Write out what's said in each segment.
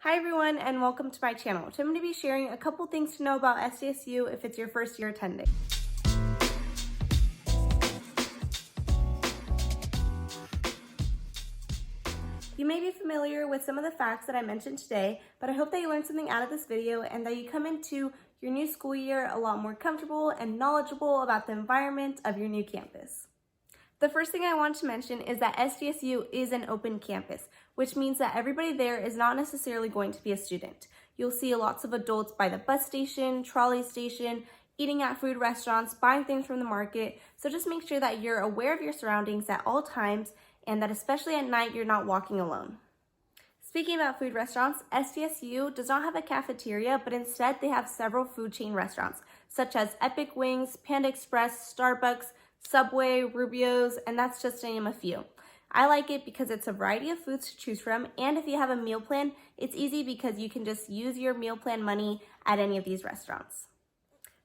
Hi everyone and welcome to my channel. So I'm going to be sharing a couple things to know about SDSU if it's your first year attending. You may be familiar with some of the facts that I mentioned today, but I hope that you learned something out of this video and that you come into your new school year a lot more comfortable and knowledgeable about the environment of your new campus. The first thing I want to mention is that SDSU is an open campus, which means that everybody there is not necessarily going to be a student. You'll see lots of adults by the bus station, trolley station, eating at food restaurants, buying things from the market. So just make sure that you're aware of your surroundings at all times and that especially at night, you're not walking alone. Speaking about food restaurants, SDSU does not have a cafeteria, but instead they have several food chain restaurants, such as Epic Wings, Panda Express, Starbucks, Subway, Rubio's, and that's just to name a few. I like it because it's a variety of foods to choose from, and if you have a meal plan, it's easy because you can just use your meal plan money at any of these restaurants.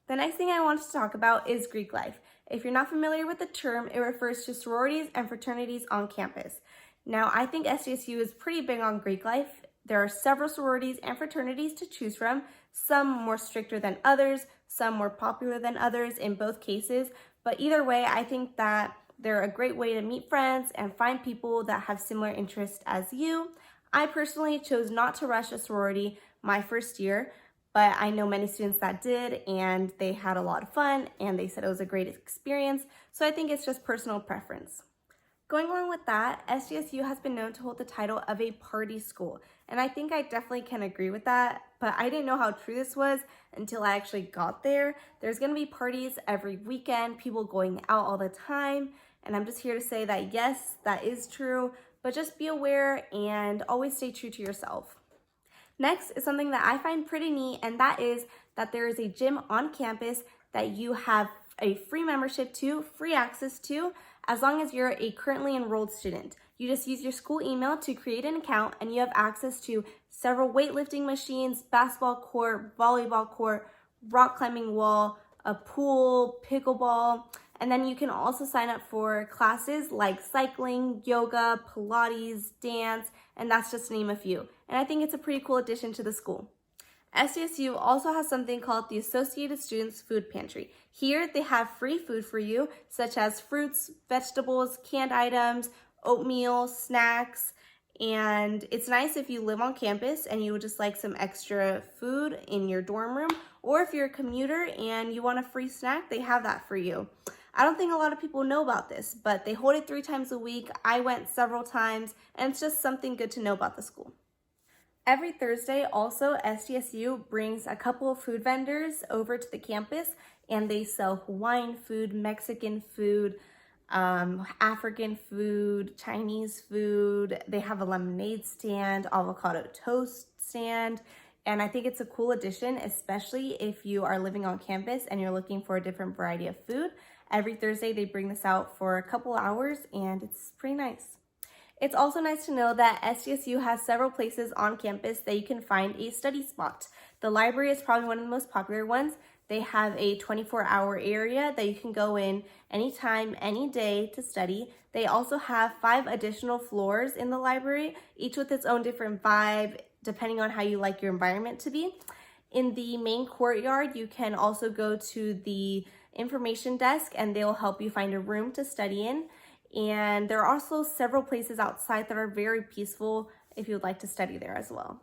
The next thing I want to talk about is Greek life. If you're not familiar with the term, it refers to sororities and fraternities on campus. Now, I think SDSU is pretty big on Greek life. There are several sororities and fraternities to choose from, some more stricter than others, some more popular than others in both cases. But either way, I think that they're a great way to meet friends and find people that have similar interests as you. I personally chose not to rush a sorority my first year, but I know many students that did, and they had a lot of fun, and they said it was a great experience. So I think it's just personal preference. Going along with that, SDSU has been known to hold the title of a party school, and I think I definitely can agree with that, but I didn't know how true this was until I actually got there. There's going to be parties every weekend, people going out all the time, and I'm just here to say that yes, that is true, but just be aware and always stay true to yourself. Next is something that I find pretty neat, and that is that there is a gym on campus that you have a free membership to, free access to, as long as you're a currently enrolled student. You just use your school email to create an account and you have access to several weightlifting machines, basketball court, volleyball court, rock climbing wall, a pool, pickleball, and then you can also sign up for classes like cycling, yoga, Pilates, dance, and that's just to name a few. And I think it's a pretty cool addition to the school. SDSU also has something called the Associated Students Food Pantry. Here they have free food for you, such as fruits, vegetables, canned items, oatmeal, snacks, and it's nice if you live on campus and you would just like some extra food in your dorm room, or if you're a commuter and you want a free snack, they have that for you. I don't think a lot of people know about this, but they hold it 3 times a week. I went several times, and it's just something good to know about the school. Every Thursday, also, SDSU brings a couple of food vendors over to the campus, and they sell Hawaiian food, Mexican food, African food, Chinese food. They have a lemonade stand, avocado toast stand, and I think it's a cool addition, especially if you are living on campus and you're looking for a different variety of food. Every Thursday, they bring this out for a couple hours, and it's pretty nice. It's also nice to know that SDSU has several places on campus that you can find a study spot. The library is probably one of the most popular ones. They have a 24-hour area that you can go in anytime, any day to study. They also have 5 additional floors in the library, each with its own different vibe, depending on how you like your environment to be. In the main courtyard, you can also go to the information desk and they'll help you find a room to study in. And there are also several places outside that are very peaceful if you would like to study there as well.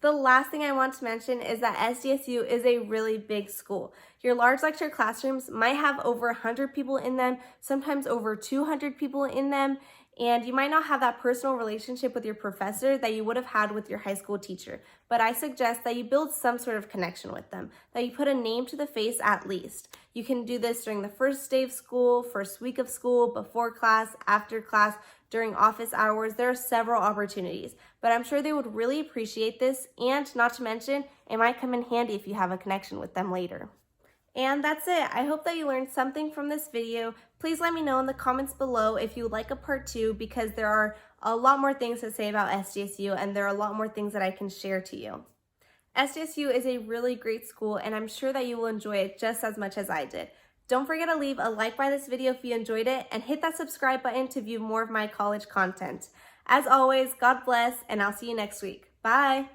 The last thing I want to mention is that SDSU is a really big school. Your large lecture classrooms might have over 100 people in them, sometimes over 200 people in them, and you might not have that personal relationship with your professor that you would have had with your high school teacher. But I suggest that you build some sort of connection with them, that you put a name to the face at least. You can do this during the first day of school, first week of school, before class, after class, during office hours. There are several opportunities, but I'm sure they would really appreciate this, and not to mention, it might come in handy if you have a connection with them later. And that's it. I hope that you learned something from this video. Please let me know in the comments below if you would like a part 2, because there are a lot more things to say about SDSU and there are a lot more things that I can share to you. SDSU is a really great school, and I'm sure that you will enjoy it just as much as I did. Don't forget to leave a like by this video if you enjoyed it, and hit that subscribe button to view more of my college content. As always, God bless, and I'll see you next week. Bye!